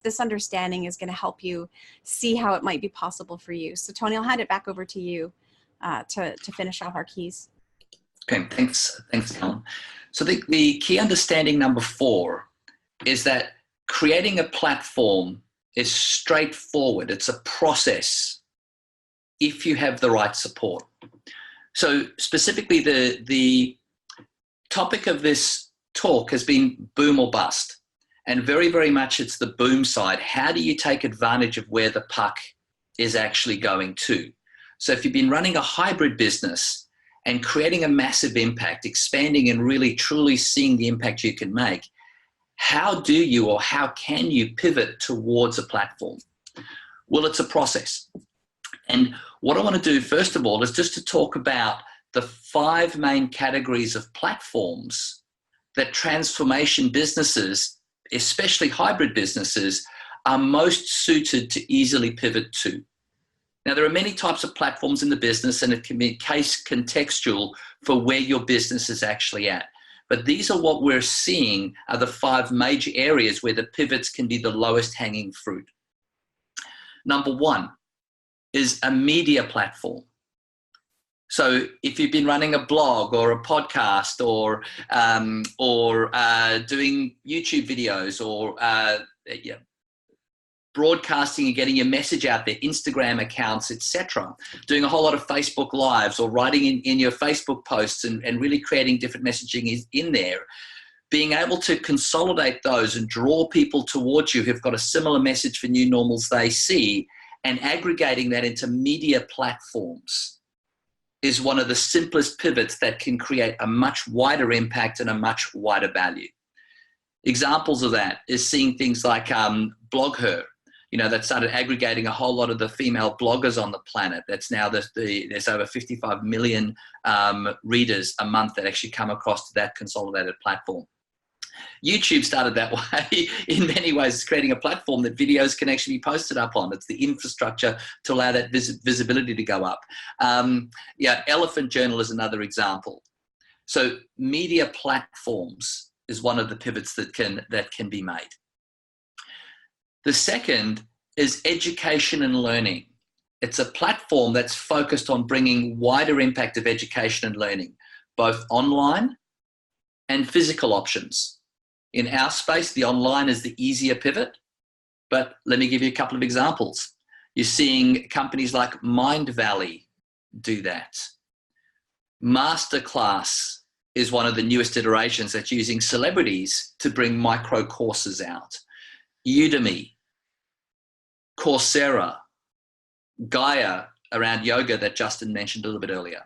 this understanding is going to help you see how it might be possible for you. So Tony, I'll hand it back over to you to finish off our keys. Okay, thanks, Helen. So the key understanding number 4 is that creating a platform is straightforward. It's a process if you have the right support. So specifically, the topic of this talk has been boom or bust. And very, very much it's the boom side. How do you take advantage of where the puck is actually going to? So if you've been running a hybrid business and creating a massive impact, expanding and really truly seeing the impact you can make, how do you or how can you pivot towards a platform? Well, it's a process. And what I want to do, first of all, is just to talk about the 5 main categories of platforms that transformation businesses, especially hybrid businesses, are most suited to easily pivot to. Now, there are many types of platforms in the business, and it can be case contextual for where your business is actually at. But these are what we're seeing are the 5 major areas where the pivots can be the lowest hanging fruit. Number 1 is a media platform. So if you've been running a blog or a podcast or doing YouTube videos or broadcasting and getting your message out there, Instagram accounts, etc., doing a whole lot of Facebook Lives or writing in your Facebook posts and really creating different messaging in there, being able to consolidate those and draw people towards you who've got a similar message for new normals they see, and aggregating that into media platforms is one of the simplest pivots that can create a much wider impact and a much wider value. Examples of that is seeing things like BlogHer, that started aggregating a whole lot of the female bloggers on the planet. That's now there's over 55 million readers a month that actually come across to that consolidated platform. YouTube started that way in many ways. It's creating a platform that videos can actually be posted up on. It's the infrastructure to allow that visibility to go up. Elephant Journal is another example. So media platforms is one of the pivots that can be made. The second is education and learning. It's a platform that's focused on bringing wider impact of education and learning, both online and physical options. In our space, the online is the easier pivot, but let me give you a couple of examples. You're seeing companies like Mind Valley do that. Masterclass is one of the newest iterations that's using celebrities to bring micro courses out. Udemy, Coursera, Gaia around yoga that Justin mentioned a little bit earlier.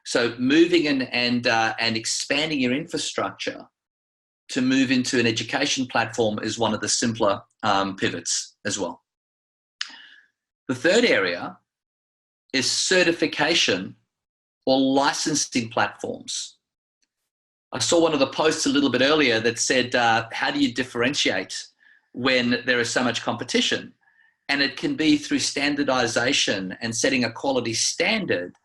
So moving and expanding your infrastructure to move into an education platform is one of the simpler pivots as well. The third area is certification or licensing platforms. I saw one of the posts a little bit earlier that said, how do you differentiate when there is so much competition? And it can be through standardization and setting a quality standard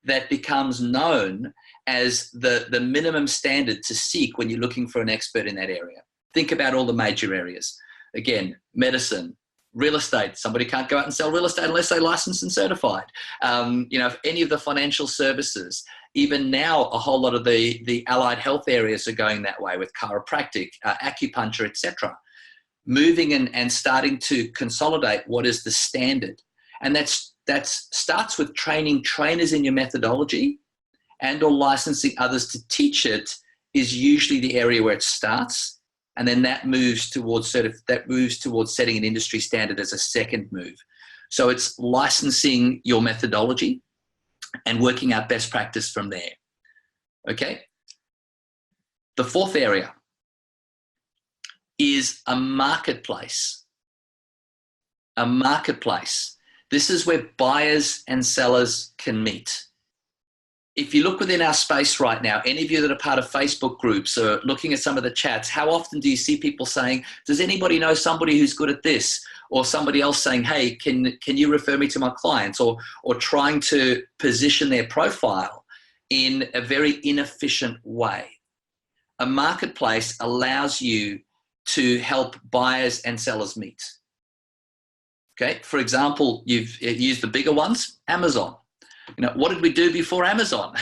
that becomes known as the minimum standard to seek when you're looking for an expert in that area. Think about all the major areas. Again, medicine, real estate. Somebody can't go out and sell real estate unless they're licensed and certified. If any of the financial services, even now a whole lot of the allied health areas are going that way with chiropractic, acupuncture, etc. Moving and starting to consolidate what is the standard. And that starts with training trainers in your methodology and or licensing others to teach it is usually the area where it starts. And then that moves towards setting an industry standard as a second move. So it's licensing your methodology and working out best practice from there. Okay. The fourth area is a marketplace. A marketplace. This is where buyers and sellers can meet. If you look within our space right now, any of you that are part of Facebook groups or looking at some of the chats, how often do you see people saying, does anybody know somebody who's good at this? Or somebody else saying, hey, can you refer me to my clients? Or trying to position their profile in a very inefficient way. A marketplace allows you to help buyers and sellers meet. Okay, for example, you've used the bigger ones, Amazon. You know, what did we do before Amazon?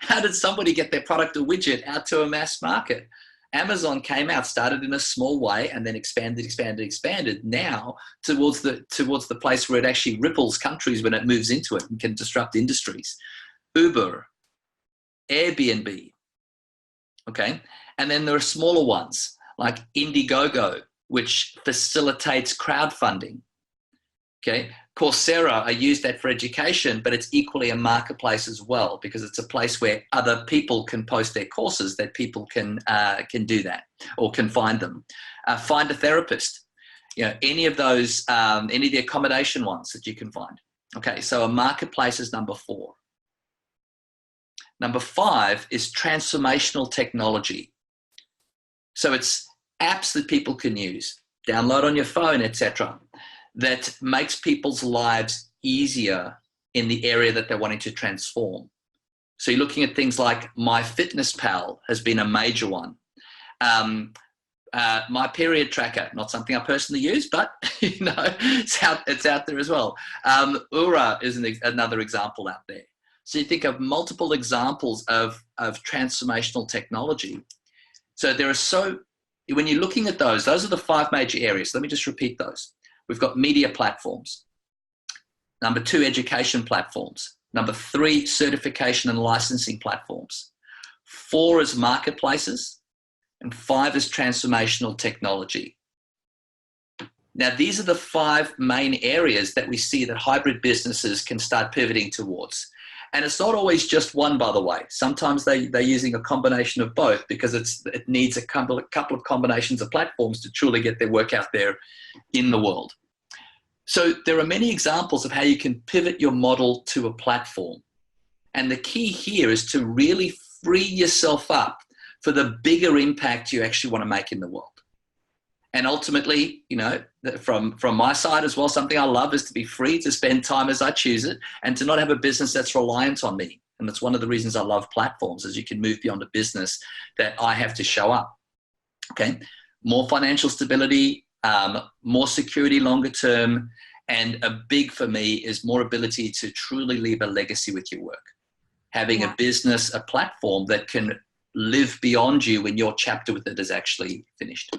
How did somebody get their product or widget out to a mass market? Amazon came out, started in a small way, and then expanded now towards the place where it actually ripples countries when it moves into it and can disrupt industries. Uber, Airbnb, okay? And then there are smaller ones like Indiegogo, which facilitates crowdfunding, okay? Coursera, I use that for education, but it's equally a marketplace as well, because it's a place where other people can post their courses that people can do that or can find them. Find a therapist, you know, any of those, any of the accommodation ones that you can find. Okay, so a marketplace is number 4. Number 5 is transformational technology. So it's apps that people can use, download on your phone, etc., that makes people's lives easier in the area that they're wanting to transform. So you're looking at things like MyFitnessPal has been a major one. My period tracker, not something I personally use, but you know, it's out there as well. Ura is another example out there. So you think of multiple examples of transformational technology. So when you're looking at those are the 5 major areas. Let me just repeat those. We've got media platforms. Number 2, education platforms. Number 3, certification and licensing platforms. 4 is marketplaces. And 5 is transformational technology. Now, these are the 5 main areas that we see that hybrid businesses can start pivoting towards. And it's not always just one, by the way. Sometimes they're using a combination of both, because it needs a couple of combinations of platforms to truly get their work out there in the world. So there are many examples of how you can pivot your model to a platform. And the key here is to really free yourself up for the bigger impact you actually want to make in the world. And ultimately, you know, from my side as well, something I love is to be free to spend time as I choose it and to not have a business that's reliant on me. And that's one of the reasons I love platforms, is you can move beyond a business that I have to show up. Okay. More financial stability, more security longer term, and a big for me is more ability to truly leave a legacy with your work. Having a business, a platform that can live beyond you when your chapter with it is actually finished.